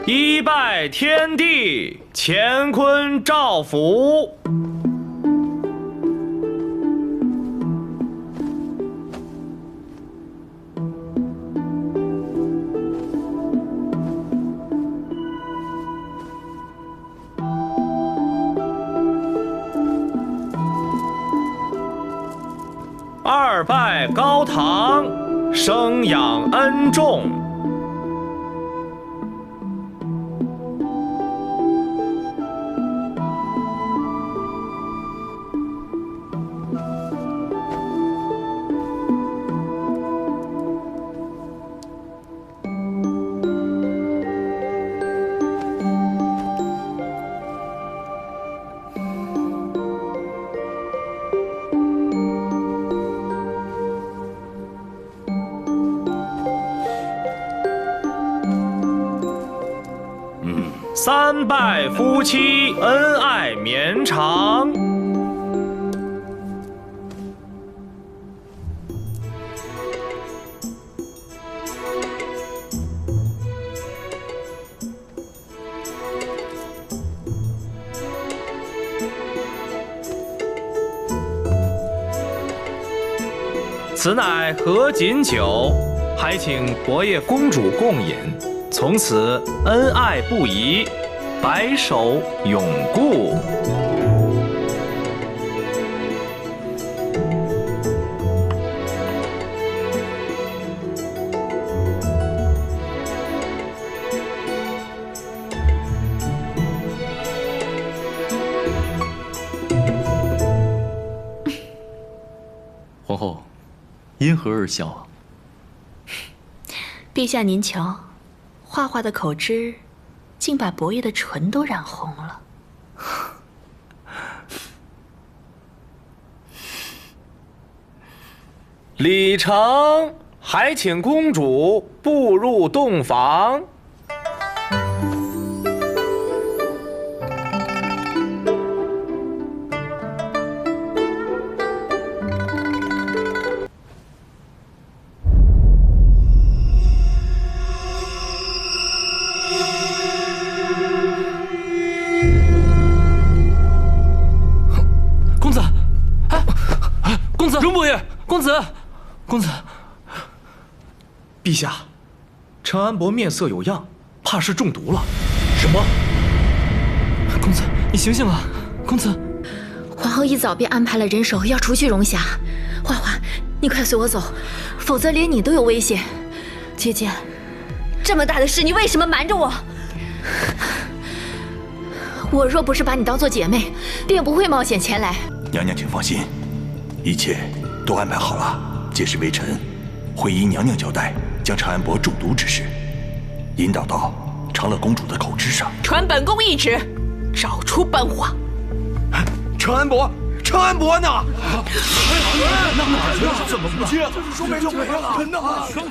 一拜天地，乾坤照福。二拜高堂，生养恩重。三拜夫妻恩爱绵长。此乃合卺酒，还请伯爷公主共饮。从此恩爱不移，白首永固。皇后，因何而笑啊？陛下您瞧，画画的口汁，竟把伯爷的唇都染红了。礼成，还请公主步入洞房。容伯爷，公子，陛下，陈安伯面色有恙，怕是中毒了。什么？公子，你醒醒啊！公子，皇后一早便安排了人手要除去荣霞。花花，你快随我走，否则连你都有危险。姐姐，这么大的事，你为什么瞒着我？我若不是把你当做姐妹，便不会冒险前来。娘娘请放心，一切都安排好了。届时微臣会依娘娘交代，将陈安伯中毒之事引导到长乐公主的口汁上。传本宫懿旨，找出本皇。陈安伯呢？怎么不见了？这是说没了，